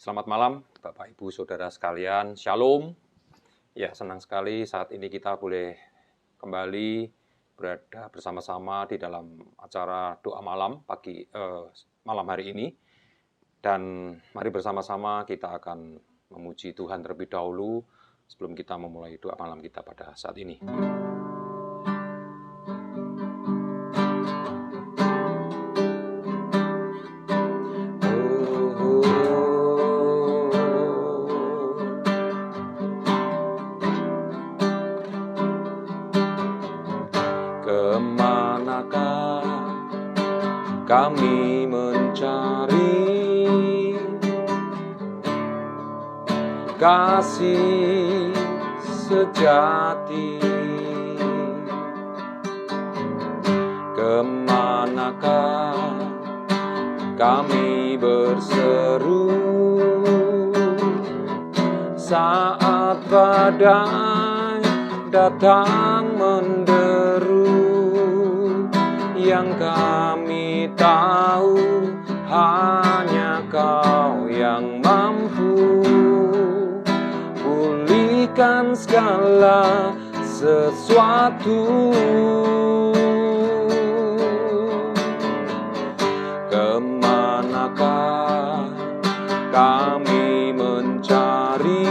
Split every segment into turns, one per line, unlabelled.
Selamat malam Bapak Ibu Saudara sekalian, Shalom. Ya, senang sekali saat ini kita boleh kembali berada bersama-sama di dalam acara doa malam malam hari ini. Dan mari bersama-sama kita akan memuji Tuhan terlebih dahulu sebelum kita memulai doa malam kita pada saat ini. Kemanakah kami mencari kasih sejati? Kemanakah kami berseru saat badai datang menderu? Yang kami tahu hanya Kau yang mampu pulihkan segala sesuatu. Kemanakah kami mencari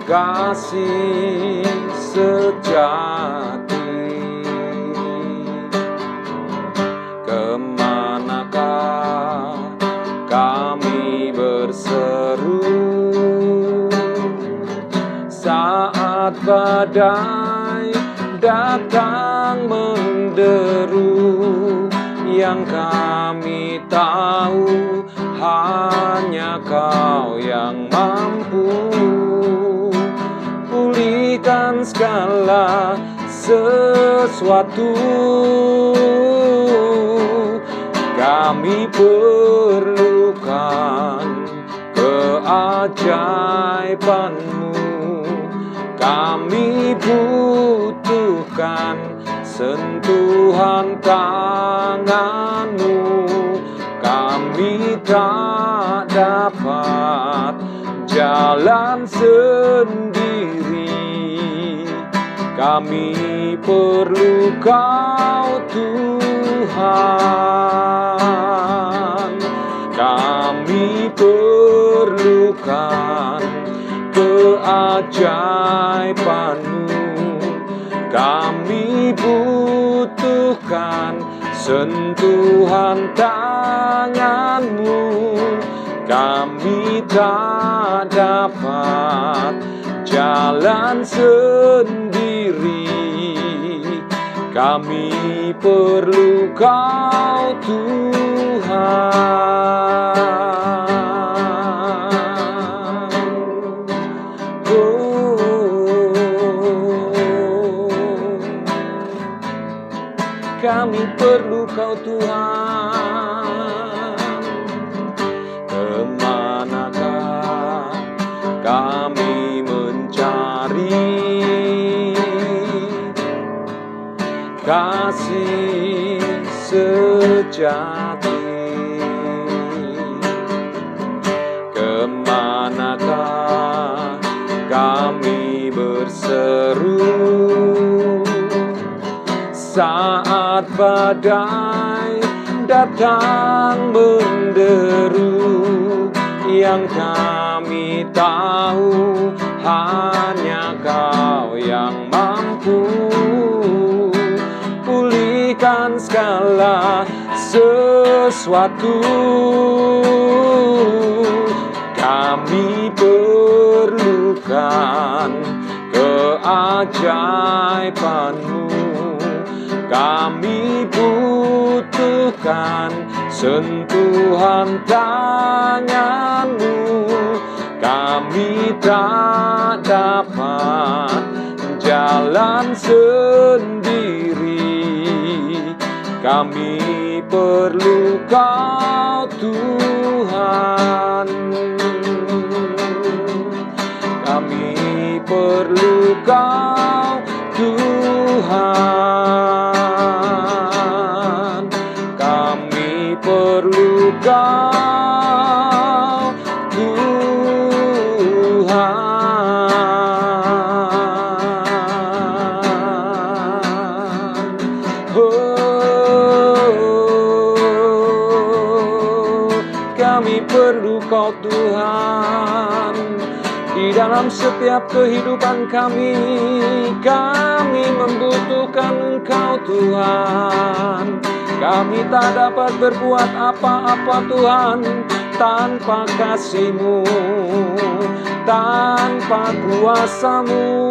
kasih sejati? Kemanakah kami berseru saat badai datang menderu? Yang kami tahu hanya Kau yang mampu pulihkan segala sesuatu. Kami perlukan keajaiban-Mu, kami butuhkan sentuhan tangan-Mu. Kami tak dapat jalan sendiri, kami perlu Kau Tuhan. Kami perlukan keajaiban-Mu, kami butuhkan sentuhan tangan-Mu. Kami tak dapat jalan sendiri, kami perlu Kau Tuhan. Kami perlu Kau Tuhan. Kemanakah kami mencari kasih sejati? Kemanakah kami berseru saat badai datang menderu? Yang kami tahu hanya Kau yang mampu pulihkan segala sesuatu. Kami perlukan keajaiban-Mu, kami butuhkan sentuhan tangan-Mu. Kami tak dapat jalan sendiri, kami perlu Kau Tuhan. Kami perlu Kau Tuhan. Kami perlu Kau, Tuhan. Kami perlu Kau, Tuhan, di dalam setiap kehidupan kami. Kami membutuhkan Engkau, Tuhan. Kami tak dapat berbuat apa-apa, Tuhan, tanpa kasih-Mu, tanpa kuasa-Mu.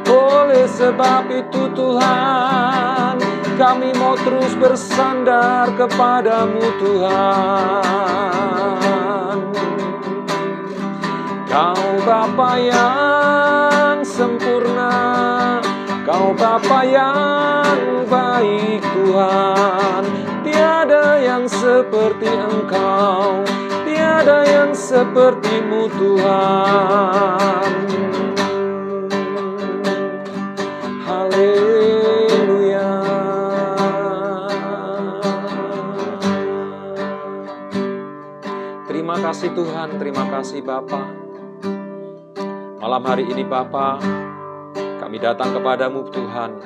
Oleh sebab itu, Tuhan, kami mau terus bersandar kepada-Mu, Tuhan. Kau Bapa yang sempurna, Kau Bapa yang baik, Tuhan. Tiada yang seperti Engkau, tiada yang seperti-Mu, Tuhan. Haleluya. Terima kasih Tuhan, terima kasih Bapa. Malam hari ini Bapa, kami datang kepada-Mu Tuhan,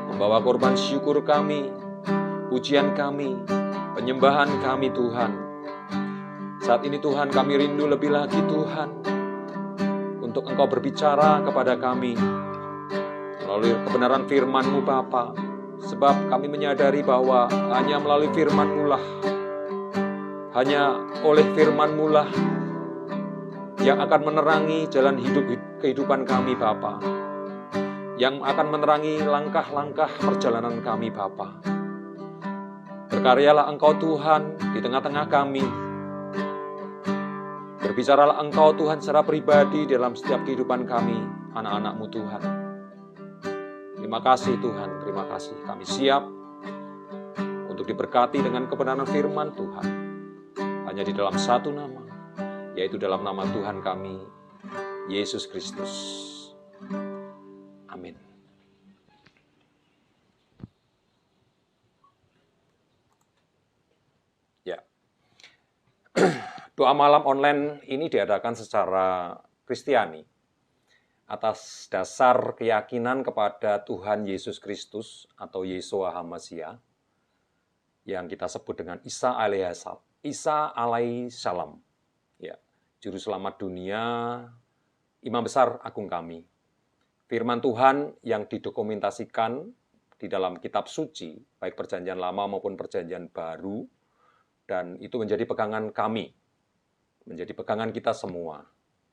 membawa korban syukur kami, pujian kami, penyembahan kami Tuhan. Saat ini Tuhan, kami rindu lebih lagi Tuhan, untuk Engkau berbicara kepada kami melalui kebenaran firman-Mu Bapa. Sebab kami menyadari bahwa hanya melalui firman-Mu lah, hanya oleh firman-Mu lah yang akan menerangi jalan kehidupan kami Bapa, yang akan menerangi langkah-langkah perjalanan kami Bapa. Berkaryalah Engkau Tuhan di tengah-tengah kami. Berbicaralah Engkau Tuhan secara pribadi dalam setiap kehidupan kami, anak-anak-Mu Tuhan. Terima kasih Tuhan, terima kasih. Kami siap untuk diberkati dengan kebenaran firman Tuhan. Hanya di dalam satu nama, yaitu dalam nama Tuhan kami, Yesus Kristus. Amin. Ya. Doa malam online ini diadakan secara Kristiani atas dasar keyakinan kepada Tuhan Yesus Kristus atau Yeshua HaMashiach yang kita sebut dengan Isa alaihissalam. Ya, juru selamat dunia, Imam Besar Agung kami. Firman Tuhan yang didokumentasikan di dalam kitab suci, baik perjanjian lama maupun perjanjian baru, dan itu menjadi pegangan kami, menjadi pegangan kita semua.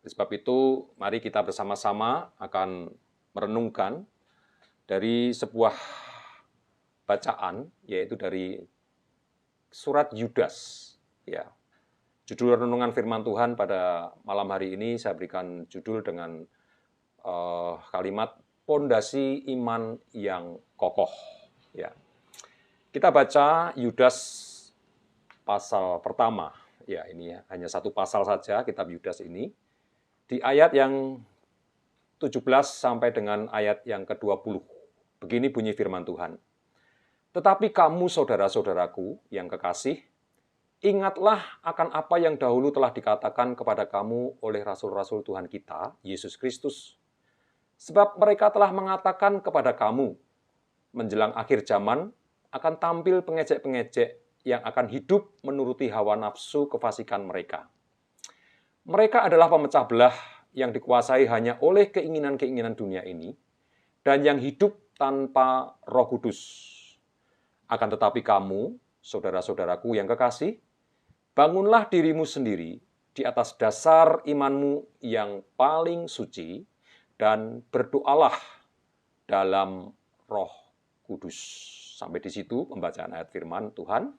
Oleh sebab itu, mari kita bersama-sama akan merenungkan dari sebuah bacaan, yaitu dari surat Yudas. Ya, judul renungan firman Tuhan pada malam hari ini saya berikan judul dengan kalimat pondasi iman yang kokoh. Ya, kita baca Yudas pasal pertama. Ya, ini hanya satu pasal saja kitab Yudas ini. Di ayat yang 17 sampai dengan ayat yang ke-20. Begini bunyi firman Tuhan. Tetapi kamu saudara-saudaraku yang kekasih, ingatlah akan apa yang dahulu telah dikatakan kepada kamu oleh rasul-rasul Tuhan kita, Yesus Kristus. Sebab mereka telah mengatakan kepada kamu, menjelang akhir zaman akan tampil pengejek-pengejek yang akan hidup menuruti hawa nafsu kefasikan mereka. Mereka adalah pemecah belah yang dikuasai hanya oleh keinginan-keinginan dunia ini dan yang hidup tanpa Roh Kudus. Akan tetapi kamu, saudara-saudaraku yang kekasih, bangunlah dirimu sendiri di atas dasar imanmu yang paling suci dan berdoalah dalam Roh Kudus. Sampai di situ pembacaan ayat firman Tuhan.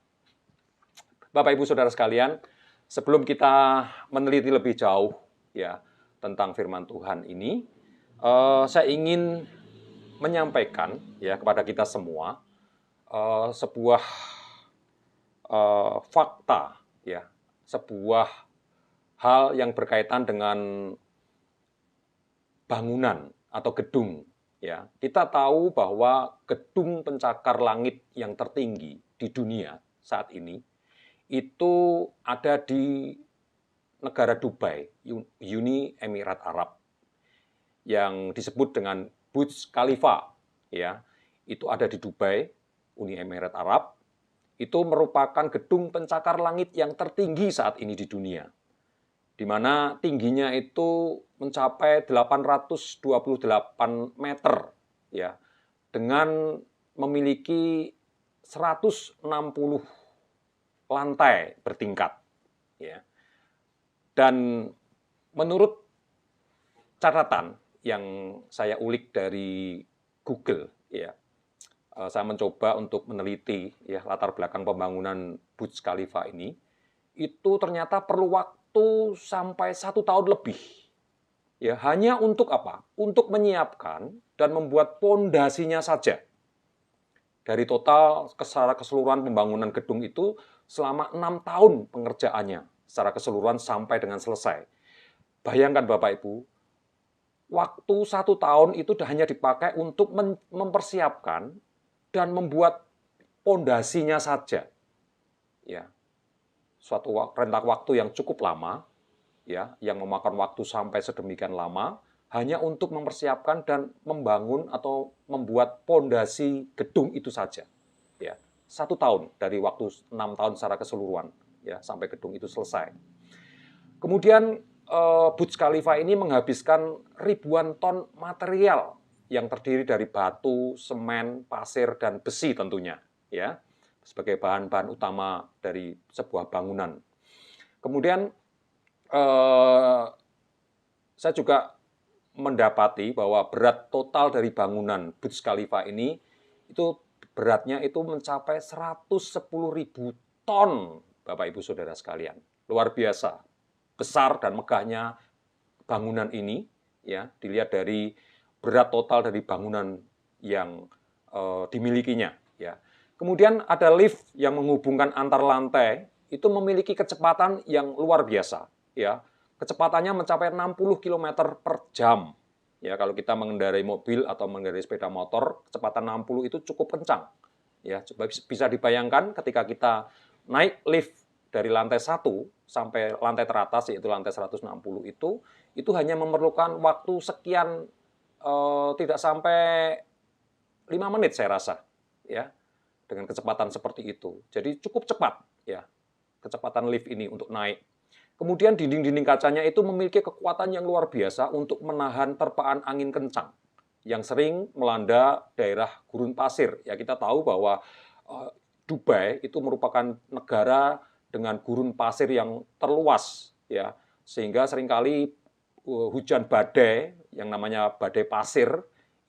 Bapak Ibu Saudara sekalian, sebelum kita meneliti lebih jauh ya tentang firman Tuhan ini, saya ingin menyampaikan ya kepada kita semua sebuah fakta ya, sebuah hal yang berkaitan dengan bangunan atau gedung ya. Kita tahu bahwa gedung pencakar langit yang tertinggi di dunia saat ini itu ada di negara Dubai, Uni Emirat Arab, yang disebut dengan Burj Khalifa, ya, itu ada di Dubai, Uni Emirat Arab. Itu merupakan gedung pencakar langit yang tertinggi saat ini di dunia, di mana tingginya itu mencapai 828 meter, ya, dengan memiliki 160 lantai bertingkat, ya. Dan menurut catatan yang saya ulik dari Google, ya, saya mencoba untuk meneliti ya latar belakang pembangunan Burj Khalifa ini, itu ternyata perlu waktu sampai 1 tahun lebih. Ya, hanya untuk apa? Untuk menyiapkan dan membuat pondasinya saja. Dari total secara keseluruhan pembangunan gedung itu selama 6 tahun pengerjaannya secara keseluruhan sampai dengan selesai. Bayangkan Bapak Ibu, waktu 1 tahun itu hanya dipakai untuk mempersiapkan dan membuat pondasinya saja. Ya, suatu rentang waktu yang cukup lama, ya, yang memakan waktu sampai sedemikian lama, hanya untuk mempersiapkan dan membangun atau membuat pondasi gedung itu saja. Ya, 1 tahun dari waktu 6 tahun secara keseluruhan, ya, sampai gedung itu selesai. Kemudian Burj Khalifa ini menghabiskan ribuan ton material yang terdiri dari batu, semen, pasir, dan besi tentunya, ya, sebagai bahan-bahan utama dari sebuah bangunan. Kemudian saya juga mendapati bahwa berat total dari bangunan Burj Khalifa ini itu beratnya itu mencapai 110.000 ton, Bapak Ibu Saudara sekalian. Luar biasa besar dan megahnya bangunan ini, ya, dilihat dari berat total dari bangunan yang dimilikinya, ya. Kemudian ada lift yang menghubungkan antar lantai, itu memiliki kecepatan yang luar biasa, ya. Kecepatannya mencapai 60 km per jam. Ya, kalau kita mengendarai mobil atau mengendarai sepeda motor, kecepatan 60 itu cukup kencang. Ya, bisa dibayangkan ketika kita naik lift dari lantai 1 sampai lantai teratas, yaitu lantai 160 itu hanya memerlukan waktu sekian, tidak sampai 5 menit saya rasa, ya, dengan kecepatan seperti itu. Jadi cukup cepat, ya, kecepatan lift ini untuk naik. Kemudian dinding-dinding kacanya itu memiliki kekuatan yang luar biasa untuk menahan terpaan angin kencang yang sering melanda daerah gurun pasir. Ya, kita tahu bahwa Dubai itu merupakan negara dengan gurun pasir yang terluas, ya, sehingga seringkali hujan badai yang namanya badai pasir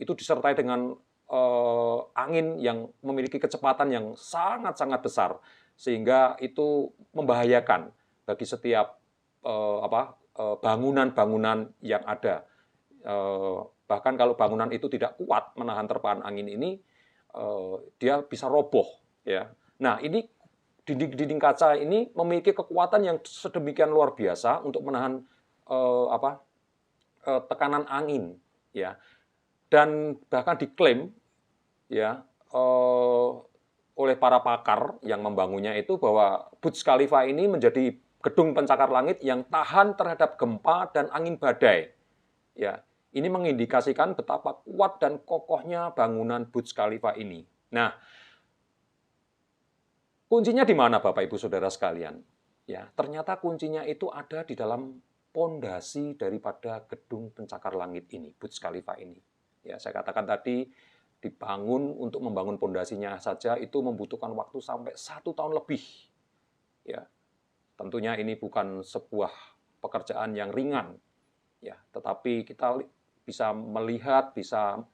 itu disertai dengan angin yang memiliki kecepatan yang sangat-sangat besar, sehingga itu membahayakan bagi setiap bangunan-bangunan yang ada. Bahkan kalau bangunan itu tidak kuat menahan terpaan angin ini, dia bisa roboh, ya. Nah, ini dinding-dinding kaca ini memiliki kekuatan yang sedemikian luar biasa untuk menahan tekanan angin, ya. Dan bahkan diklaim, ya, oleh para pakar yang membangunnya itu bahwa Burj Khalifa ini menjadi gedung pencakar langit yang tahan terhadap gempa dan angin badai. Ya, ini mengindikasikan betapa kuat dan kokohnya bangunan Burj Khalifa ini. Nah, kuncinya di mana Bapak Ibu Saudara sekalian? Ya, ternyata kuncinya itu ada di dalam pondasi daripada gedung pencakar langit ini, Burj Khalifa ini. Ya, saya katakan tadi dibangun untuk membangun pondasinya saja itu membutuhkan waktu sampai 1 tahun lebih. Ya, tentunya ini bukan sebuah pekerjaan yang ringan, ya, tetapi kita bisa melihat, bisa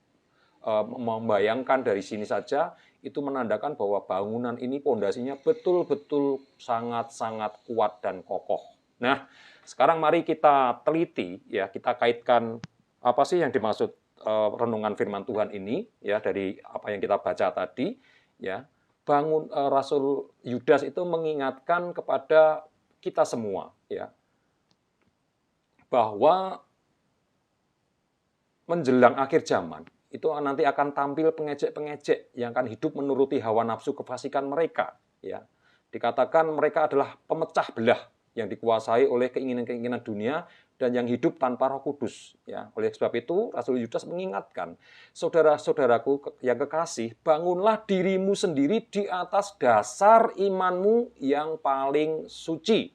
membayangkan dari sini saja, itu menandakan bahwa bangunan ini pondasinya betul-betul sangat-sangat kuat dan kokoh. Nah, sekarang mari kita teliti, ya, kita kaitkan apa sih yang dimaksud renungan firman Tuhan ini, ya, dari apa yang kita baca tadi, ya. Rasul Yudas itu mengingatkan kepada kita semua, ya, bahwa menjelang akhir zaman itu nanti akan tampil pengejek-pengejek yang akan hidup menuruti hawa nafsu kefasikan mereka, ya. Dikatakan mereka adalah pemecah belah yang dikuasai oleh keinginan-keinginan dunia dan yang hidup tanpa Roh Kudus. Ya, oleh sebab itu Rasul Yudas mengingatkan, saudara-saudaraku yang kekasih, bangunlah dirimu sendiri di atas dasar imanmu yang paling suci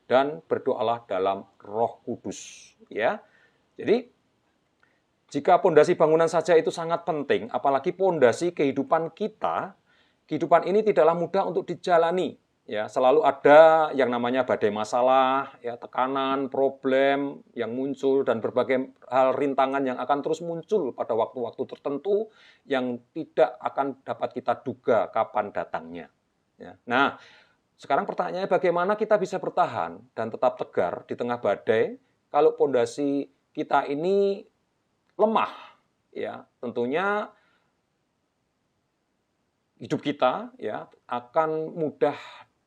dan berdoalah dalam Roh Kudus. Ya, jadi jika pondasi bangunan saja itu sangat penting, apalagi pondasi kehidupan kita, kehidupan ini tidaklah mudah untuk dijalani. Ya, selalu ada yang namanya badai masalah, ya, tekanan, problem yang muncul dan berbagai hal rintangan yang akan terus muncul pada waktu-waktu tertentu yang tidak akan dapat kita duga kapan datangnya. Ya. Nah, sekarang pertanyaannya bagaimana kita bisa bertahan dan tetap tegar di tengah badai kalau pondasi kita ini lemah? Ya, tentunya hidup kita ya akan mudah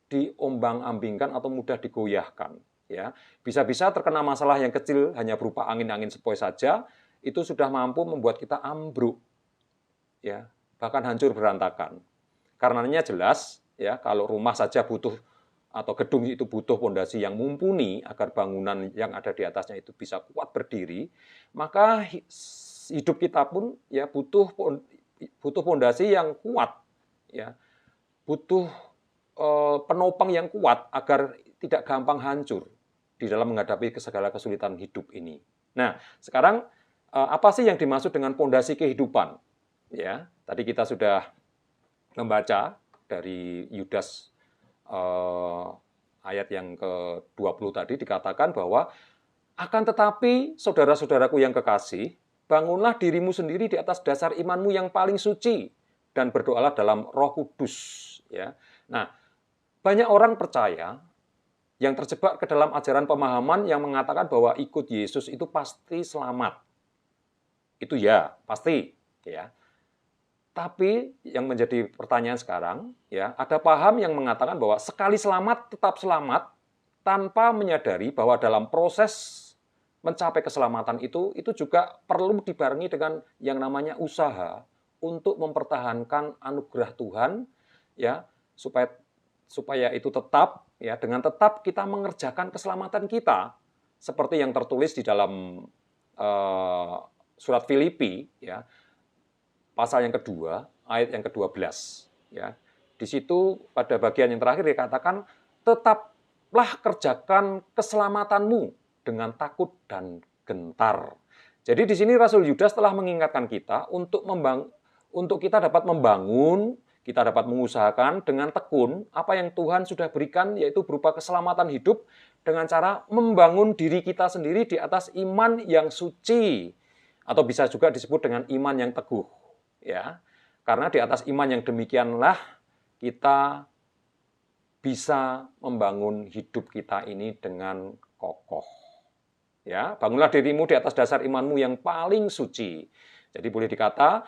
diombang-ambingkan atau mudah digoyahkan. Ya, bisa-bisa terkena masalah yang kecil hanya berupa angin-angin sepoi saja, itu sudah mampu membuat kita ambruk, ya, bahkan hancur berantakan. Karenanya jelas, ya, kalau rumah saja butuh atau gedung itu butuh pondasi yang mumpuni agar bangunan yang ada di atasnya itu bisa kuat berdiri, maka hidup kita pun ya butuh pondasi yang kuat, ya, butuh penopang yang kuat agar tidak gampang hancur di dalam menghadapi segala kesulitan hidup ini. Nah, sekarang apa sih yang dimaksud dengan pondasi kehidupan? Ya, tadi kita sudah membaca dari Yudas ayat yang ke-20 tadi dikatakan bahwa akan tetapi saudara-saudaraku yang kekasih, bangunlah dirimu sendiri di atas dasar imanmu yang paling suci dan berdoalah dalam Roh Kudus, ya. Nah, banyak orang percaya yang terjebak ke dalam ajaran pemahaman yang mengatakan bahwa ikut Yesus itu pasti selamat. Itu ya, pasti, ya. Tapi yang menjadi pertanyaan sekarang, ya, ada paham yang mengatakan bahwa sekali selamat tetap selamat tanpa menyadari bahwa dalam proses mencapai keselamatan itu juga perlu dibarengi dengan yang namanya usaha untuk mempertahankan anugerah Tuhan, ya, supaya itu tetap, ya, dengan tetap kita mengerjakan keselamatan kita seperti yang tertulis di dalam surat Filipi, ya, pasal yang kedua ayat yang ke-12, ya. Di situ pada bagian yang terakhir dikatakan tetaplah kerjakan keselamatanmu dengan takut dan gentar. Jadi di sini Rasul Yudas telah mengingatkan kita untuk kita dapat membangun, kita dapat mengusahakan dengan tekun apa yang Tuhan sudah berikan, yaitu berupa keselamatan hidup dengan cara membangun diri kita sendiri di atas iman yang suci, atau bisa juga disebut dengan iman yang teguh, ya. Karena di atas iman yang demikianlah kita bisa membangun hidup kita ini dengan kokoh. Ya, bangunlah dirimu di atas dasar imanmu yang paling suci. Jadi boleh dikata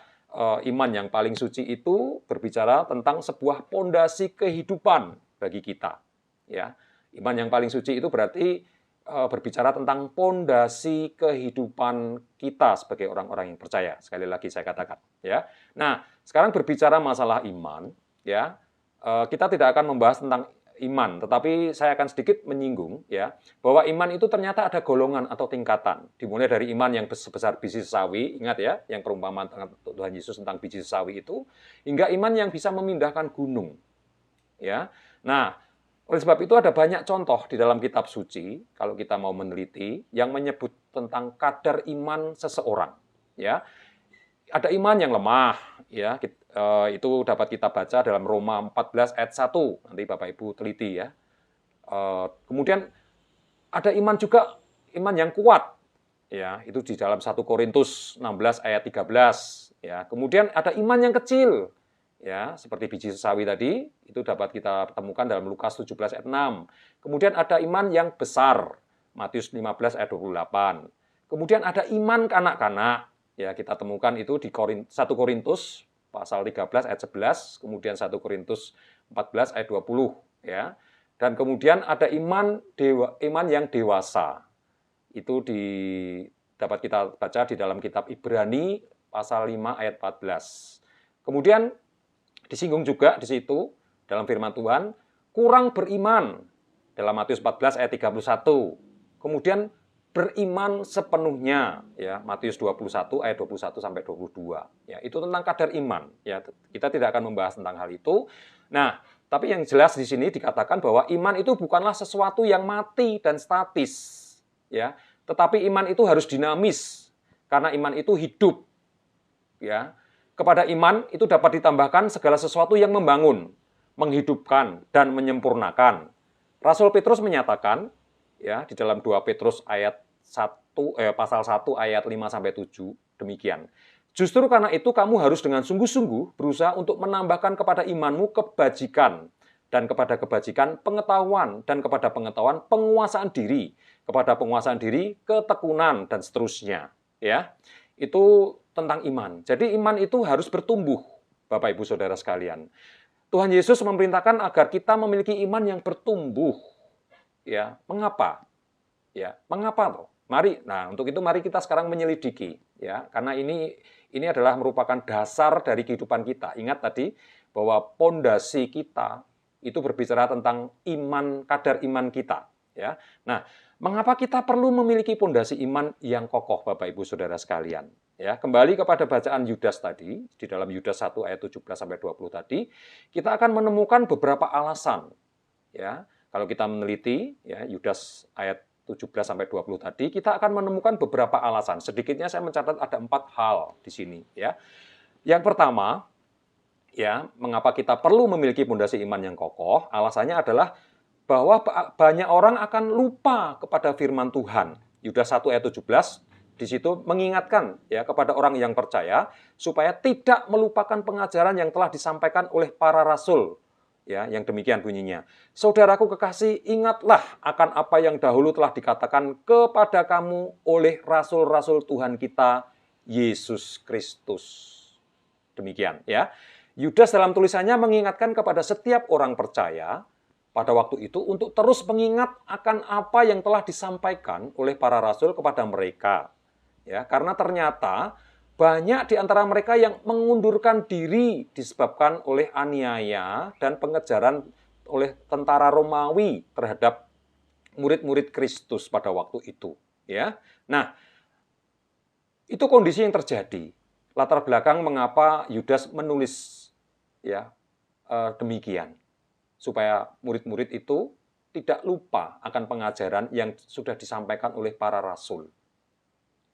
iman yang paling suci itu berbicara tentang sebuah pondasi kehidupan bagi kita. Ya, iman yang paling suci itu berarti berbicara tentang pondasi kehidupan kita sebagai orang-orang yang percaya. Sekali lagi saya katakan, ya. Nah, sekarang berbicara masalah iman, ya, kita tidak akan membahas tentang iman, tetapi saya akan sedikit menyinggung, ya, bahwa iman itu ternyata ada golongan atau tingkatan. Dimulai dari iman yang sebesar biji sesawi, ingat ya, yang perumpamaan Tuhan Yesus tentang biji sesawi itu, hingga iman yang bisa memindahkan gunung, ya. Nah, oleh sebab itu ada banyak contoh di dalam kitab suci, kalau kita mau meneliti, yang menyebut tentang kadar iman seseorang, ya. Ada iman yang lemah, ya, itu dapat kita baca dalam Roma 14 ayat 1, nanti Bapak Ibu teliti, ya. Kemudian ada iman juga, iman yang kuat, ya, itu di dalam 1 Korintus 16 ayat 13, ya. Kemudian ada iman yang kecil, ya, seperti biji sesawi tadi, itu dapat kita temukan dalam Lukas 17 ayat 6. Kemudian ada iman yang besar, Matius 15 ayat 28. Kemudian ada iman kanak-kanak, ya, kita temukan itu di 1 Korintus pasal 13 ayat 11, kemudian 1 Korintus 14 ayat 20, ya. Dan kemudian ada iman yang dewasa. Itu dapat kita baca di dalam kitab Ibrani pasal 5 ayat 14. Kemudian disinggung juga di situ dalam firman Tuhan, kurang beriman dalam Matius 14 ayat 31. Kemudian beriman sepenuhnya, ya, Matius 21 ayat 21 sampai 22. Ya, itu tentang kadar iman, ya. Kita tidak akan membahas tentang hal itu. Nah, tapi yang jelas di sini dikatakan bahwa iman itu bukanlah sesuatu yang mati dan statis, ya. Tetapi iman itu harus dinamis karena iman itu hidup, ya. Kepada iman itu dapat ditambahkan segala sesuatu yang membangun, menghidupkan dan menyempurnakan. Rasul Petrus menyatakan, ya, di dalam 2 Petrus ayat pasal 1 ayat 5 sampai 7 demikian. Justru karena itu kamu harus dengan sungguh-sungguh berusaha untuk menambahkan kepada imanmu kebajikan, dan kepada kebajikan pengetahuan, dan kepada pengetahuan penguasaan diri, kepada penguasaan diri ketekunan, dan seterusnya. Ya, itu tentang iman. Jadi iman itu harus bertumbuh, Bapak Ibu Saudara sekalian. Tuhan Yesus memerintahkan agar kita memiliki iman yang bertumbuh. Ya, mengapa? Ya, mengapa toh? Untuk itu mari kita sekarang menyelidiki, ya, karena ini adalah merupakan dasar dari kehidupan kita. Ingat tadi bahwa pondasi kita itu berbicara tentang iman, kadar iman kita, ya. Nah, mengapa kita perlu memiliki pondasi iman yang kokoh, Bapak Ibu Saudara sekalian? Ya, kembali kepada bacaan Yudas tadi, di dalam Yudas 1 ayat 17 sampai 20 tadi, kita akan menemukan beberapa alasan, ya. Kalau kita meneliti, ya, Yudas ayat 17 sampai 20 tadi, kita akan menemukan beberapa alasan. Sedikitnya saya mencatat ada 4 hal di sini, ya. Yang pertama, ya, mengapa kita perlu memiliki pondasi iman yang kokoh? Alasannya adalah bahwa banyak orang akan lupa kepada firman Tuhan. Yudas 1 ayat 17 di situ mengingatkan, ya, kepada orang yang percaya supaya tidak melupakan pengajaran yang telah disampaikan oleh para rasul. Ya, yang demikian bunyinya. Saudaraku kekasih, ingatlah akan apa yang dahulu telah dikatakan kepada kamu oleh rasul-rasul Tuhan kita, Yesus Kristus. Demikian, ya. Yudas dalam tulisannya mengingatkan kepada setiap orang percaya pada waktu itu untuk terus mengingat akan apa yang telah disampaikan oleh para rasul kepada mereka. Ya, karena ternyata banyak di antara mereka yang mengundurkan diri disebabkan oleh aniaya dan pengejaran oleh tentara Romawi terhadap murid-murid Kristus pada waktu itu. Ya, nah, itu kondisi yang terjadi. Latar belakang mengapa Yudas menulis, ya, demikian, supaya murid-murid itu tidak lupa akan pengajaran yang sudah disampaikan oleh para rasul.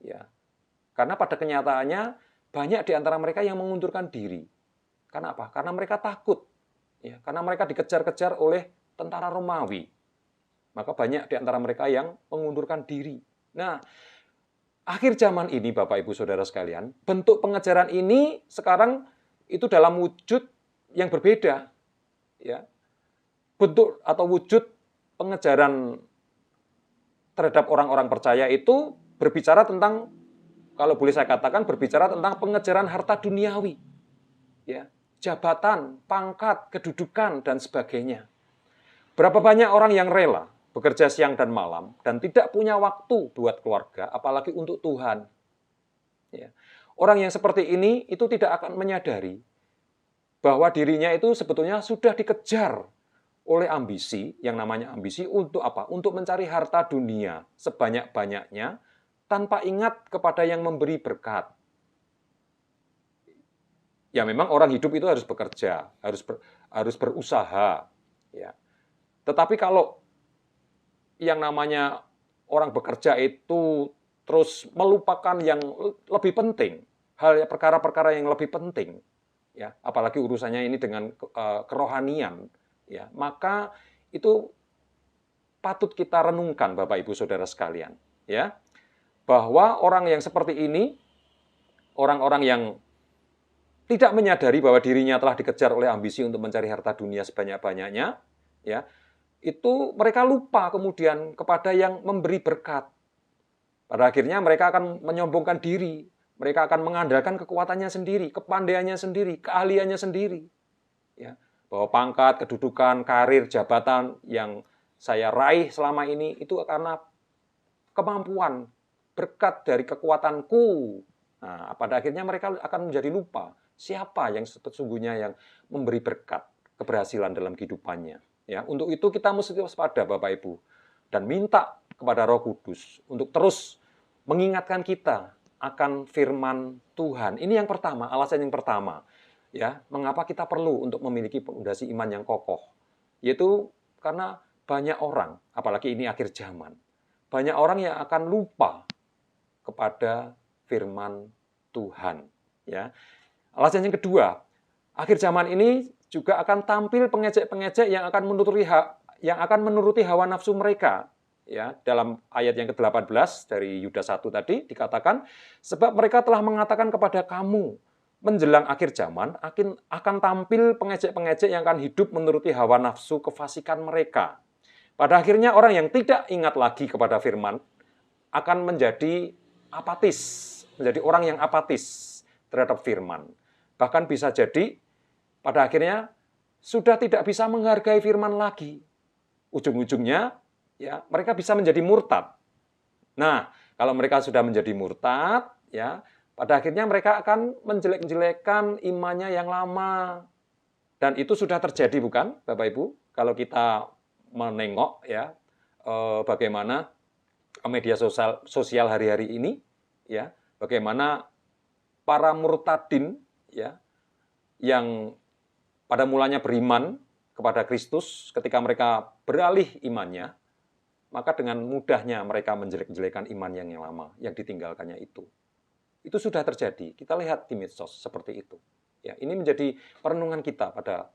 Ya. Karena pada kenyataannya banyak di antara mereka yang mengundurkan diri. Karena apa? Karena mereka takut. Ya, karena mereka dikejar-kejar oleh tentara Romawi. Maka banyak di antara mereka yang mengundurkan diri. Nah, akhir zaman ini, Bapak Ibu Saudara sekalian, bentuk pengejaran ini sekarang itu dalam wujud yang berbeda. Ya. Bentuk atau wujud pengejaran terhadap orang-orang percaya itu berbicara tentang, kalau boleh saya katakan, berbicara tentang pengejaran harta duniawi, ya, jabatan, pangkat, kedudukan, dan sebagainya. Berapa banyak orang yang rela bekerja siang dan malam dan tidak punya waktu buat keluarga, apalagi untuk Tuhan. Ya. Orang yang seperti ini itu tidak akan menyadari bahwa dirinya itu sebetulnya sudah dikejar oleh ambisi, yang namanya ambisi untuk apa? Untuk mencari harta dunia sebanyak-banyaknya, tanpa ingat kepada yang memberi berkat. Ya, memang orang hidup itu harus bekerja, harus berusaha. Ya. Tetapi kalau yang namanya orang bekerja itu terus melupakan yang lebih penting, perkara-perkara yang lebih penting, ya, apalagi urusannya ini dengan kerohanian, ya, maka itu patut kita renungkan, Bapak Ibu Saudara sekalian, ya. Bahwa orang yang seperti ini, orang-orang yang tidak menyadari bahwa dirinya telah dikejar oleh ambisi untuk mencari harta dunia sebanyak-banyaknya, ya, itu mereka lupa kemudian kepada yang memberi berkat. Pada akhirnya mereka akan menyombongkan diri, mereka akan mengandalkan kekuatannya sendiri, kepandaiannya sendiri, keahliannya sendiri. Ya, bahwa pangkat, kedudukan, karir, jabatan yang saya raih selama ini itu karena kemampuan, berkat dari kekuatanku. Nah, pada akhirnya mereka akan menjadi lupa siapa yang sesungguhnya yang memberi berkat, keberhasilan dalam kehidupannya. Ya, untuk itu kita mesti waspada Bapak Ibu dan minta kepada Roh Kudus untuk terus mengingatkan kita akan firman Tuhan. Ini yang pertama, alasan yang pertama. Ya, mengapa kita perlu untuk memiliki fondasi iman yang kokoh? Yaitu karena banyak orang, apalagi ini akhir zaman, banyak orang yang akan lupa kepada firman Tuhan. Ya, alasan yang kedua, akhir zaman ini juga akan tampil pengejek-pengejek yang akan menuruti hawa nafsu mereka. Ya, dalam ayat yang ke-18 dari Yudas 1 tadi dikatakan, sebab mereka telah mengatakan kepada kamu, menjelang akhir zaman akan tampil pengejek-pengejek yang akan hidup menuruti hawa nafsu kefasikan mereka. Pada akhirnya orang yang tidak ingat lagi kepada firman akan menjadi apatis, menjadi orang yang apatis terhadap firman. Bahkan bisa jadi pada akhirnya sudah tidak bisa menghargai firman lagi. Ujung-ujungnya ya mereka bisa menjadi murtad. Nah, kalau mereka sudah menjadi murtad, ya pada akhirnya mereka akan menjelek-jelekkan imannya yang lama. Dan itu sudah terjadi bukan, Bapak Ibu? Kalau kita menengok ya bagaimana media sosial hari-hari ini, ya bagaimana para murtadin ya yang pada mulanya beriman kepada Kristus, ketika mereka beralih imannya, maka dengan mudahnya mereka menjelek-jelekan iman yang lama, yang ditinggalkannya itu. Itu sudah terjadi. Kita lihat di medsos seperti itu. Ya, ini menjadi perenungan kita pada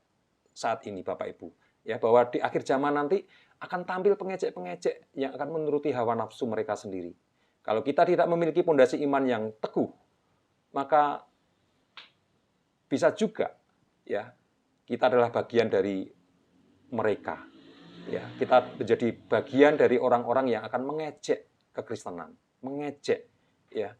saat ini, Bapak Ibu. Ya, bahwa di akhir zaman nanti akan tampil pengejek-pengejek yang akan menuruti hawa nafsu mereka sendiri. Kalau kita tidak memiliki pondasi iman yang teguh, maka bisa juga ya kita adalah bagian dari mereka. Ya, kita menjadi bagian dari orang-orang yang akan mengejek kekristenan, mengejek ya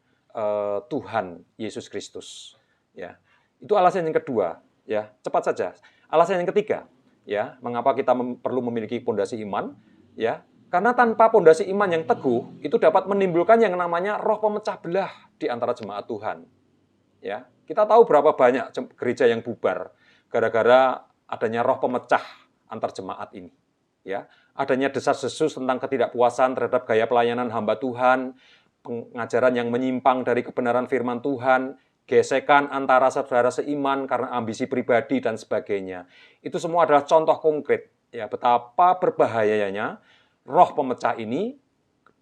Tuhan Yesus Kristus. Ya, itu alasan yang kedua. Ya, cepat saja. Alasan yang ketiga, ya, mengapa kita perlu memiliki pondasi iman? Ya, karena tanpa pondasi iman yang teguh, itu dapat menimbulkan yang namanya roh pemecah belah di antara jemaat Tuhan. Ya, kita tahu berapa banyak gereja yang bubar gara-gara adanya roh pemecah antar jemaat ini. Ya, adanya desas-desus tentang ketidakpuasan terhadap gaya pelayanan hamba Tuhan, pengajaran yang menyimpang dari kebenaran firman Tuhan, gesekan antara saudara seiman karena ambisi pribadi dan sebagainya. Itu semua adalah contoh konkret ya betapa berbahayanya roh pemecah ini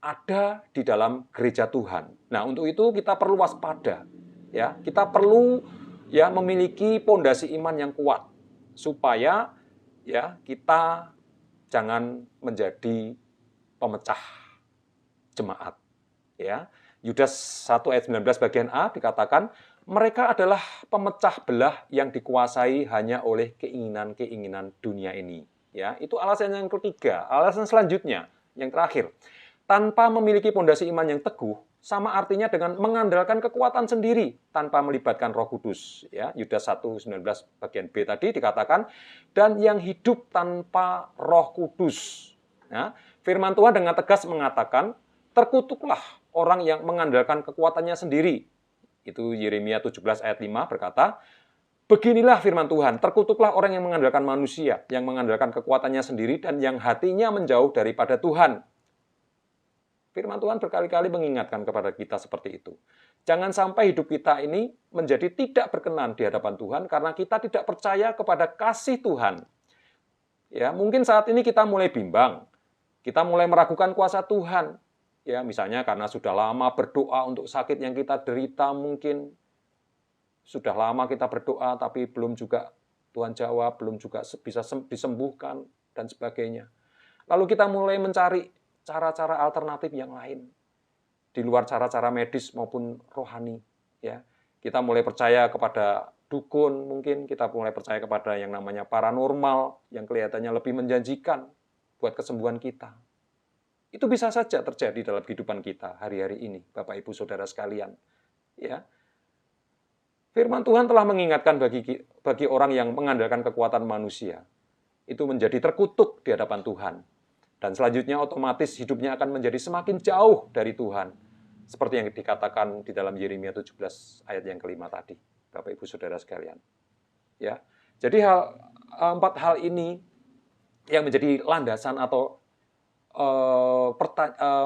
ada di dalam gereja Tuhan. Nah, untuk itu kita perlu waspada. Ya, kita perlu ya memiliki pondasi iman yang kuat supaya ya kita jangan menjadi pemecah jemaat. Ya, Yudas 1 ayat 19 bagian A dikatakan mereka adalah pemecah belah yang dikuasai hanya oleh keinginan-keinginan dunia ini. Ya, itu alasan yang ketiga. Alasan selanjutnya, yang terakhir, tanpa memiliki pondasi iman yang teguh, sama artinya dengan mengandalkan kekuatan sendiri tanpa melibatkan Roh Kudus. Ya, Yudas 1:19 bagian B tadi dikatakan, dan yang hidup tanpa Roh Kudus. Ya, firman Tuhan dengan tegas mengatakan, terkutuklah orang yang mengandalkan kekuatannya sendiri. Itu Yeremia 17 ayat 5 berkata, beginilah firman Tuhan, terkutuklah orang yang mengandalkan manusia, yang mengandalkan kekuatannya sendiri dan yang hatinya menjauh daripada Tuhan. Firman Tuhan berkali-kali mengingatkan kepada kita seperti itu. Jangan sampai hidup kita ini menjadi tidak berkenan di hadapan Tuhan karena kita tidak percaya kepada kasih Tuhan. Ya, mungkin saat ini kita mulai bimbang. Kita mulai meragukan kuasa Tuhan. Ya, misalnya karena sudah lama berdoa untuk sakit yang kita derita mungkin. Sudah lama kita berdoa tapi belum juga Tuhan jawab, belum juga bisa disembuhkan dan sebagainya. Lalu kita mulai mencari cara-cara alternatif yang lain di luar cara-cara medis maupun rohani. Ya, kita mulai percaya kepada dukun, mungkin kita mulai percaya kepada yang namanya paranormal yang kelihatannya lebih menjanjikan buat kesembuhan kita. Itu bisa saja terjadi dalam kehidupan kita hari-hari ini, Bapak Ibu Saudara sekalian. Ya, firman Tuhan telah mengingatkan bagi orang yang mengandalkan kekuatan manusia itu menjadi terkutuk di hadapan Tuhan. Dan selanjutnya otomatis hidupnya akan menjadi semakin jauh dari Tuhan. Seperti yang dikatakan di dalam Yeremia 17 ayat yang kelima tadi. Bapak Ibu Saudara sekalian. Ya, jadi empat hal ini yang menjadi landasan atau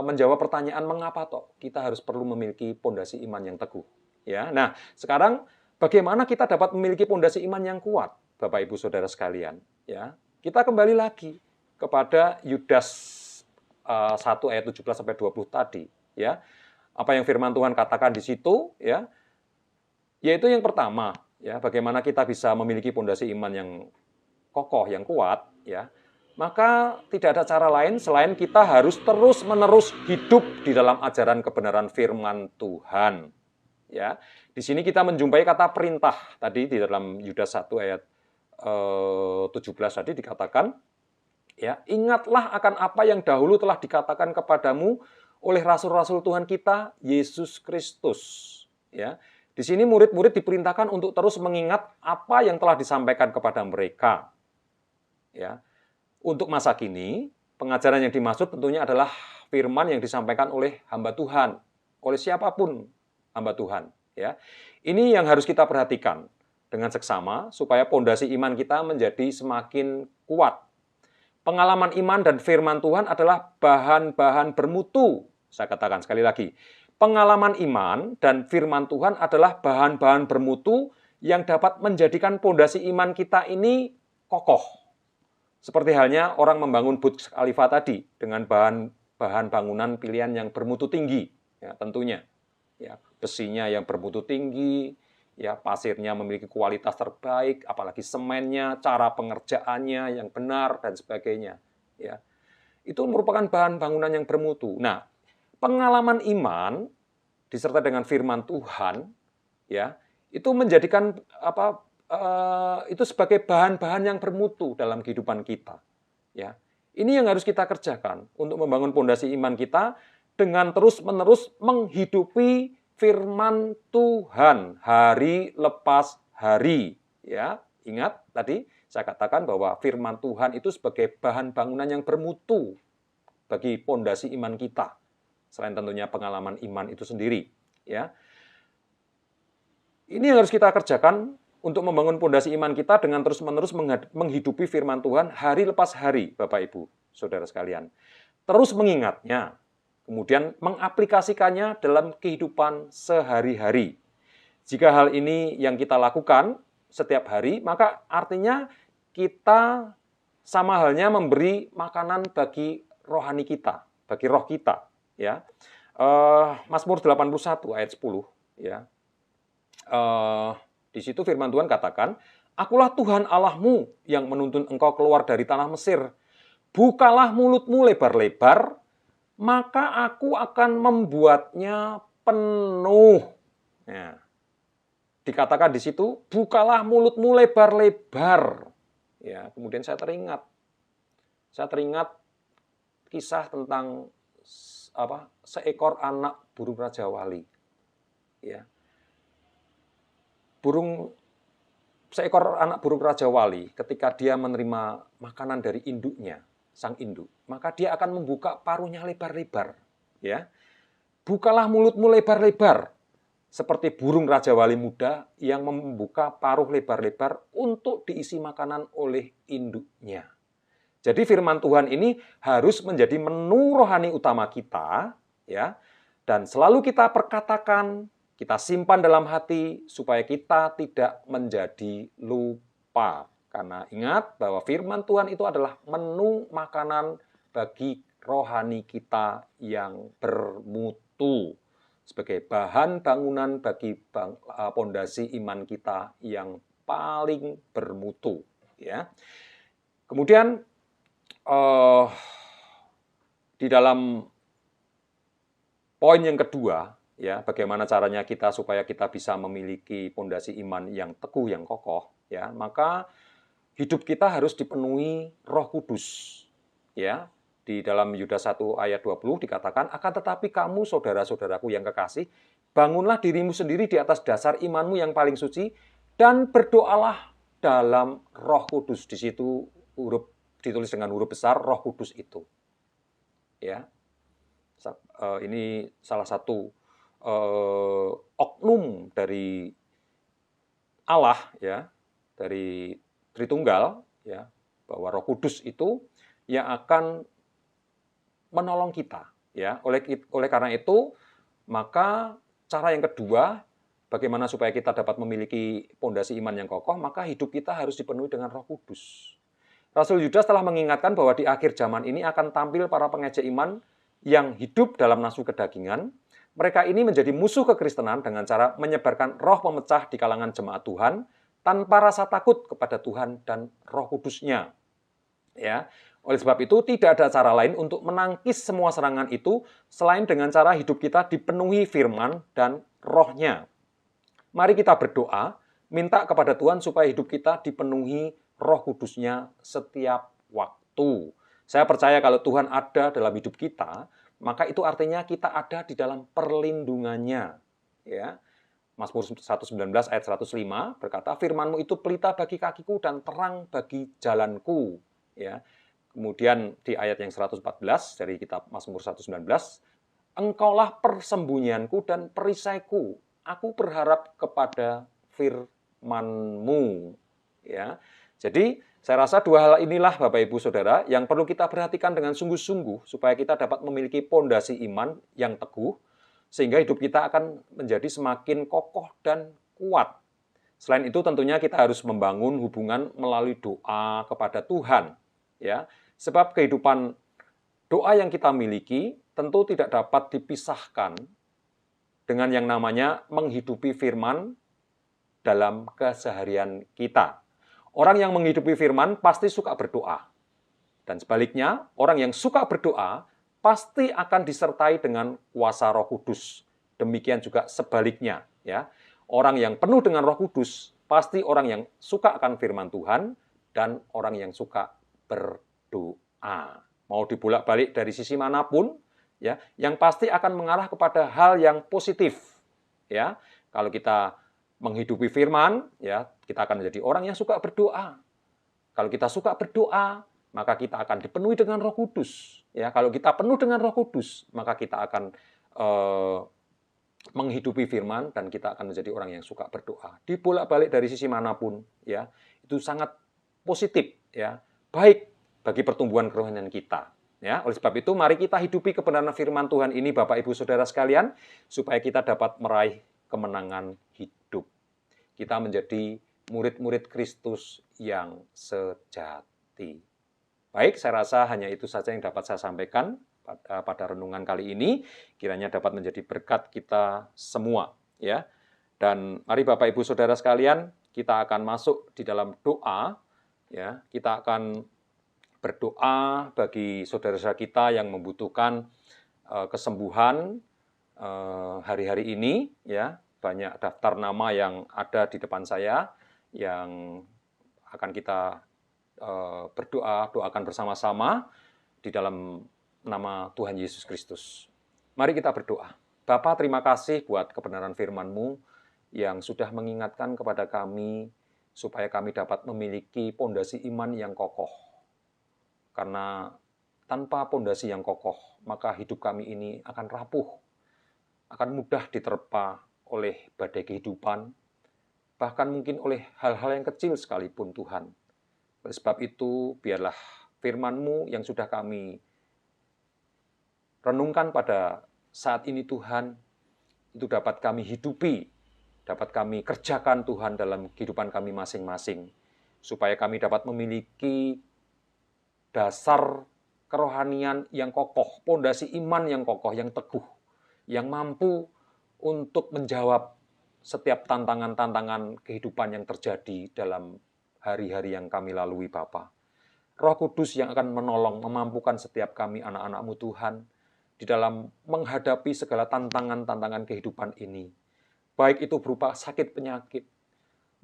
menjawab pertanyaan mengapa toh kita harus perlu memiliki pondasi iman yang teguh. Ya, nah sekarang bagaimana kita dapat memiliki pondasi iman yang kuat, Bapak Ibu Saudara sekalian? Ya, kita kembali lagi kepada Yudas 1 ayat 17 sampai 20 tadi. Ya, apa yang Firman Tuhan katakan di situ? Ya, yaitu yang pertama, ya bagaimana kita bisa memiliki pondasi iman yang kokoh, yang kuat, ya. Maka tidak ada cara lain selain kita harus terus-menerus hidup di dalam ajaran kebenaran firman Tuhan. Ya, di sini kita menjumpai kata perintah tadi di dalam Yudas 1 ayat 17 tadi dikatakan, ya, ingatlah akan apa yang dahulu telah dikatakan kepadamu oleh rasul-rasul Tuhan kita Yesus Kristus. Ya, di sini murid-murid diperintahkan untuk terus mengingat apa yang telah disampaikan kepada mereka. Ya. Untuk masa kini, pengajaran yang dimaksud tentunya adalah firman yang disampaikan oleh hamba Tuhan, oleh siapapun hamba Tuhan. Ya, ini yang harus kita perhatikan dengan seksama supaya pondasi iman kita menjadi semakin kuat. Pengalaman iman dan firman Tuhan adalah bahan-bahan bermutu. Saya katakan sekali lagi, pengalaman iman dan firman Tuhan adalah bahan-bahan bermutu yang dapat menjadikan pondasi iman kita ini kokoh. Seperti halnya orang membangun Burj Khalifa tadi dengan bahan bangunan pilihan yang bermutu tinggi, ya tentunya, ya besinya yang bermutu tinggi, ya pasirnya memiliki kualitas terbaik, apalagi semennya, cara pengerjaannya yang benar dan sebagainya, ya itu merupakan bahan bangunan yang bermutu. Nah, pengalaman iman disertai dengan firman Tuhan, ya itu menjadikan itu sebagai bahan-bahan yang bermutu dalam kehidupan kita. Ya, ini yang harus kita kerjakan untuk membangun pondasi iman kita dengan terus-menerus menghidupi firman Tuhan hari lepas hari. Ya, ingat tadi saya katakan bahwa firman Tuhan itu sebagai bahan bangunan yang bermutu bagi pondasi iman kita. Selain tentunya pengalaman iman itu sendiri. Ya, ini yang harus kita kerjakan untuk membangun pondasi iman kita dengan terus-menerus menghidupi firman Tuhan hari lepas hari, Bapak Ibu, Saudara sekalian. Terus mengingatnya, kemudian mengaplikasikannya dalam kehidupan sehari-hari. Jika hal ini yang kita lakukan setiap hari, maka artinya kita sama halnya memberi makanan bagi rohani kita, bagi roh kita. Ya, Mazmur 81 ayat 10, ya. Di situ firman Tuhan katakan, akulah Tuhan Allahmu yang menuntun engkau keluar dari tanah Mesir. Bukalah mulutmu lebar-lebar, maka aku akan membuatnya penuh. Ya. Dikatakan di situ, bukalah mulutmu lebar-lebar. Ya, kemudian saya teringat kisah tentang seekor anak burung Raja Wali. Ya. Seekor anak burung Raja Wali, ketika dia menerima makanan dari induknya, sang induk, maka dia akan membuka paruhnya lebar-lebar. Ya, bukalah mulutmu lebar-lebar, seperti burung Raja Wali muda yang membuka paruh lebar-lebar untuk diisi makanan oleh induknya. Jadi firman Tuhan ini harus menjadi menu rohani utama kita, ya, dan selalu kita perkatakan, kita simpan dalam hati supaya kita tidak menjadi lupa. Karena ingat bahwa firman Tuhan itu adalah menu makanan bagi rohani kita yang bermutu. Sebagai bahan bangunan bagi pondasi iman kita yang paling bermutu. Ya. Kemudian di dalam poin yang kedua, ya, bagaimana caranya kita supaya kita bisa memiliki pondasi iman yang teguh, yang kokoh, ya, maka hidup kita harus dipenuhi Roh Kudus. Ya, di dalam Yudas 1 ayat 20 dikatakan, akan tetapi kamu saudara-saudaraku yang kekasih, bangunlah dirimu sendiri di atas dasar imanmu yang paling suci dan berdoalah dalam Roh Kudus. Di situ ditulis dengan huruf besar Roh Kudus itu. Ya. Ini salah satu oknum dari Allah, ya, dari Tritunggal, ya, bahwa Roh Kudus itu yang akan menolong kita. Ya, oleh karena itu, maka cara yang kedua, bagaimana supaya kita dapat memiliki pondasi iman yang kokoh, maka hidup kita harus dipenuhi dengan Roh Kudus. Rasul Yudas telah mengingatkan bahwa di akhir zaman ini akan tampil para pengejek iman yang hidup dalam nafsu kedagingan. Mereka ini menjadi musuh kekristenan dengan cara menyebarkan roh pemecah di kalangan jemaat Tuhan tanpa rasa takut kepada Tuhan dan Roh Kudus-Nya. Ya, oleh sebab itu tidak ada cara lain untuk menangkis semua serangan itu selain dengan cara hidup kita dipenuhi firman dan roh-Nya. Mari kita berdoa, minta kepada Tuhan supaya hidup kita dipenuhi Roh Kudus-Nya setiap waktu. Saya percaya kalau Tuhan ada dalam hidup kita, maka itu artinya kita ada di dalam perlindungannya. Ya. Mazmur 119 ayat 105 berkata, firman-Mu itu pelita bagi kakiku dan terang bagi jalanku. Ya. Kemudian di ayat yang 114 dari kitab Mazmur 119, Engkaulah persembunyianku dan perisaiku. Aku berharap kepada firman-Mu. Ya. Jadi, saya rasa dua hal inilah Bapak Ibu Saudara yang perlu kita perhatikan dengan sungguh-sungguh supaya kita dapat memiliki pondasi iman yang teguh sehingga hidup kita akan menjadi semakin kokoh dan kuat. Selain itu tentunya kita harus membangun hubungan melalui doa kepada Tuhan, ya. Sebab kehidupan doa yang kita miliki tentu tidak dapat dipisahkan dengan yang namanya menghidupi firman dalam keseharian kita. Orang yang menghidupi firman pasti suka berdoa. Dan sebaliknya, orang yang suka berdoa pasti akan disertai dengan kuasa Roh Kudus. Demikian juga sebaliknya, ya. Orang yang penuh dengan Roh Kudus pasti orang yang suka akan firman Tuhan dan orang yang suka berdoa. Mau dibolak-balik dari sisi manapun, ya, yang pasti akan mengarah kepada hal yang positif, ya. Kalau kita menghidupi firman, ya, kita akan menjadi orang yang suka berdoa. Kalau kita suka berdoa, maka kita akan dipenuhi dengan Roh Kudus. Ya, kalau kita penuh dengan Roh Kudus, maka kita akan menghidupi firman dan kita akan menjadi orang yang suka berdoa. Dibolak-balik dari sisi manapun, ya, itu sangat positif, ya, baik bagi pertumbuhan kerohanian kita. Ya, oleh sebab itu, mari kita hidupi kebenaran firman Tuhan ini, Bapak Ibu Saudara sekalian, supaya kita dapat meraih kemenangan hidup. Kita menjadi murid-murid Kristus yang sejati. Baik, saya rasa hanya itu saja yang dapat saya sampaikan pada renungan kali ini. Kiranya dapat menjadi berkat kita semua, ya. Dan mari Bapak Ibu Saudara sekalian, kita akan masuk di dalam doa, ya. Kita akan berdoa bagi saudara-saudara kita yang membutuhkan kesembuhan hari-hari ini, ya. Banyak daftar nama yang ada di depan saya yang akan kita doakan bersama-sama di dalam nama Tuhan Yesus Kristus. Mari kita berdoa. Bapa, terima kasih buat kebenaran firman-Mu yang sudah mengingatkan kepada kami supaya kami dapat memiliki pondasi iman yang kokoh. Karena tanpa pondasi yang kokoh, maka hidup kami ini akan rapuh, akan mudah diterpa oleh badai kehidupan, bahkan mungkin oleh hal-hal yang kecil sekalipun Tuhan. Oleh sebab itu, biarlah firman-Mu yang sudah kami renungkan pada saat ini Tuhan, itu dapat kami hidupi, dapat kami kerjakan Tuhan dalam kehidupan kami masing-masing, supaya kami dapat memiliki dasar kerohanian yang kokoh, pondasi iman yang kokoh, yang teguh, yang mampu untuk menjawab setiap tantangan-tantangan kehidupan yang terjadi dalam hari-hari yang kami lalui, Bapa. Roh Kudus yang akan menolong, memampukan setiap kami anak-anak-Mu Tuhan di dalam menghadapi segala tantangan-tantangan kehidupan ini. Baik itu berupa sakit penyakit,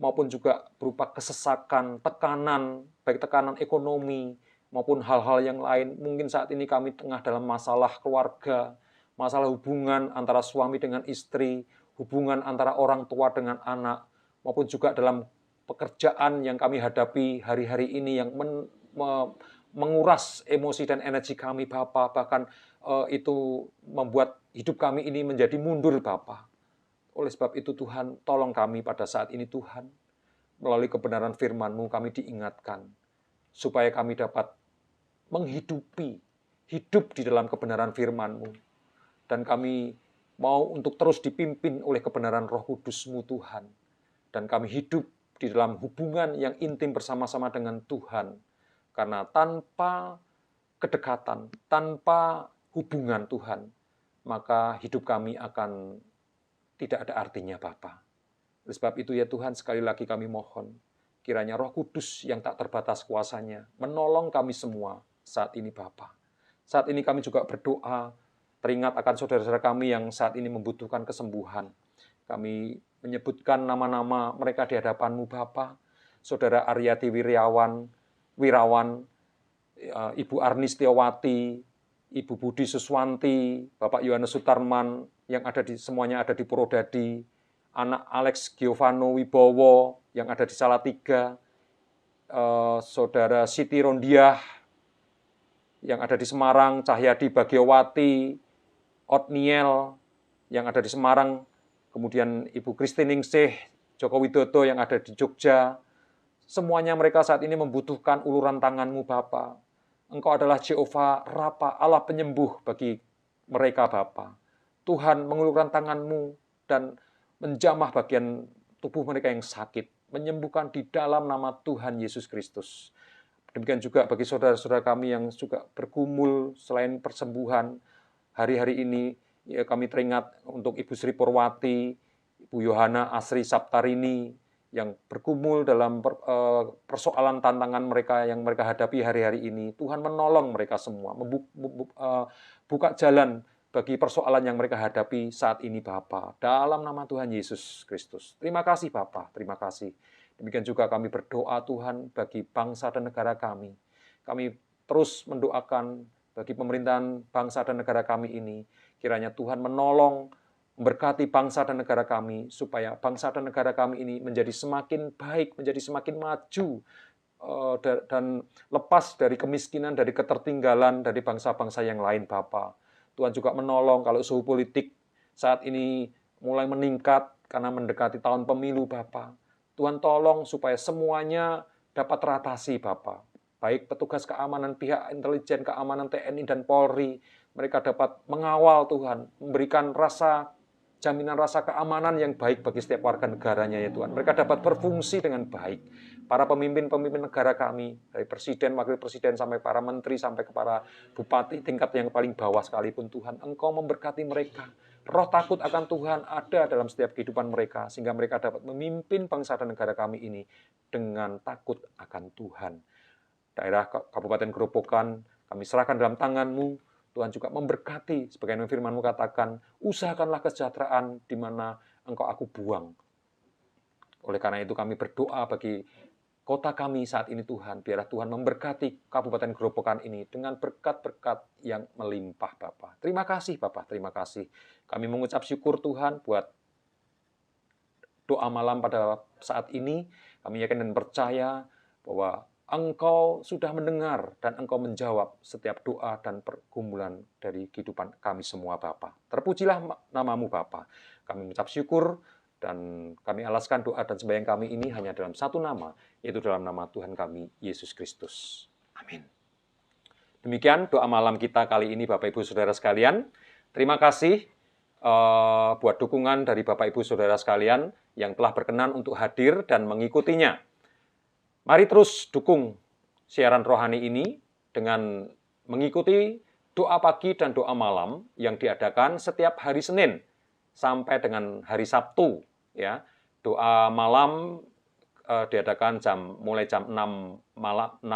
maupun juga berupa kesesakan, tekanan, baik tekanan ekonomi, maupun hal-hal yang lain. Mungkin saat ini kami tengah dalam masalah keluarga, masalah hubungan antara suami dengan istri, hubungan antara orang tua dengan anak, maupun juga dalam pekerjaan yang kami hadapi hari-hari ini yang menguras emosi dan energi kami, Bapa. Bahkan itu membuat hidup kami ini menjadi mundur, Bapa. Oleh sebab itu Tuhan, tolong kami pada saat ini Tuhan. Melalui kebenaran firman-Mu kami diingatkan, supaya kami dapat menghidupi, hidup di dalam kebenaran firman-Mu. Dan kami mau untuk terus dipimpin oleh kebenaran Roh Kudus-Mu Tuhan. Dan kami hidup di dalam hubungan yang intim bersama-sama dengan Tuhan. Karena tanpa kedekatan, tanpa hubungan Tuhan, maka hidup kami akan tidak ada artinya Bapa. Oleh sebab itu ya Tuhan, sekali lagi kami mohon, kiranya Roh Kudus yang tak terbatas kuasanya menolong kami semua saat ini Bapa. Saat ini kami juga berdoa, teringat akan saudara-saudara kami yang saat ini membutuhkan kesembuhan. Kami menyebutkan nama-nama mereka di hadapan-Mu Bapa. Saudara Aryati Wirawan, Ibu Arni Setiawati, Ibu Budi Suswanti, Bapak Yohanes Sutarman, yang semuanya ada di Purwodadi, anak Alex Giovanno Wibowo, yang ada di Salatiga, Saudara Siti Rondiah, yang ada di Semarang, Cahyadi Bagiawati, Otniel, yang ada di Semarang, kemudian Ibu Kristiningsih, Joko Widodo yang ada di Jogja. Semuanya mereka saat ini membutuhkan uluran tangan-Mu Bapa. Engkau adalah Jehovah Rafa, Allah penyembuh bagi mereka Bapa. Tuhan mengulurkan tangan-Mu dan menjamah bagian tubuh mereka yang sakit, menyembuhkan di dalam nama Tuhan Yesus Kristus. Demikian juga bagi saudara-saudara kami yang juga bergumul selain persembuhan. Hari-hari ini ya, kami teringat untuk Ibu Sri Purwati, Ibu Yohana Asri Saptarini, yang bergumul dalam persoalan tantangan mereka yang mereka hadapi hari-hari ini. Tuhan menolong mereka semua, buka jalan bagi persoalan yang mereka hadapi saat ini Bapa. Dalam nama Tuhan Yesus Kristus. Terima kasih Bapa, terima kasih. Demikian juga kami berdoa Tuhan bagi bangsa dan negara kami. Kami terus mendoakan bagi pemerintahan bangsa dan negara kami ini. Kiranya Tuhan menolong, memberkati bangsa dan negara kami, supaya bangsa dan negara kami ini menjadi semakin baik, menjadi semakin maju, dan lepas dari kemiskinan, dari ketertinggalan dari bangsa-bangsa yang lain Bapa. Tuhan juga menolong kalau suhu politik saat ini mulai meningkat karena mendekati tahun pemilu Bapa. Tuhan tolong supaya semuanya dapat teratasi Bapa. Baik petugas keamanan, pihak intelijen, keamanan TNI dan Polri, mereka dapat mengawal Tuhan, memberikan jaminan rasa keamanan yang baik bagi setiap warga negaranya ya Tuhan. Mereka dapat berfungsi dengan baik. Para pemimpin-pemimpin negara kami, dari presiden, wakil presiden, sampai para menteri, sampai ke para bupati, tingkat yang paling bawah sekalipun Tuhan, Engkau memberkati mereka. Roh takut akan Tuhan ada dalam setiap kehidupan mereka, sehingga mereka dapat memimpin bangsa dan negara kami ini dengan takut akan Tuhan. Daerah Kabupaten Gerobokan, kami serahkan dalam tangan-Mu. Tuhan juga memberkati, sebagaimana firman-Mu katakan, usahakanlah kesejahteraan di mana Engkau aku buang. Oleh karena itu kami berdoa bagi kota kami saat ini Tuhan, biarlah Tuhan memberkati Kabupaten Gerobokan ini dengan berkat-berkat yang melimpah Bapa. Terima kasih Bapa, terima kasih. Kami mengucap syukur Tuhan buat doa malam pada saat ini. Kami yakin dan percaya bahwa Engkau sudah mendengar dan Engkau menjawab setiap doa dan pergumulan dari kehidupan kami semua Bapa. Terpujilah nama-Mu Bapa. Kami mengucap syukur dan kami alaskan doa dan sembahyang kami ini hanya dalam satu nama, yaitu dalam nama Tuhan kami, Yesus Kristus. Amin. Demikian doa malam kita kali ini Bapak Ibu Saudara sekalian. Terima kasih buat dukungan dari Bapak Ibu Saudara sekalian yang telah berkenan untuk hadir dan mengikutinya. Mari terus dukung siaran rohani ini dengan mengikuti doa pagi dan doa malam yang diadakan setiap hari Senin sampai dengan hari Sabtu. Ya, doa malam diadakan mulai jam 6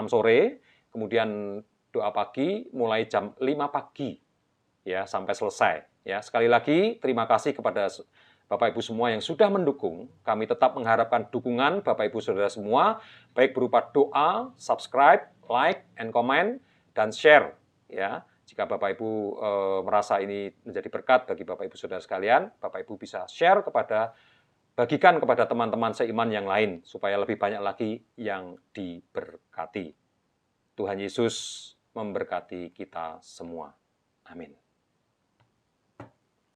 sore, kemudian doa pagi mulai jam 5 pagi ya sampai selesai. Ya, sekali lagi terima kasih kepada Bapak Ibu semua yang sudah mendukung. Kami tetap mengharapkan dukungan Bapak Ibu Saudara semua, baik berupa doa, subscribe, like, and comment, dan share. Ya, jika Bapak Ibu merasa ini menjadi berkat bagi Bapak Ibu Saudara sekalian, Bapak Ibu bisa bagikan kepada teman-teman seiman yang lain, supaya lebih banyak lagi yang diberkati. Tuhan Yesus memberkati kita semua. Amin.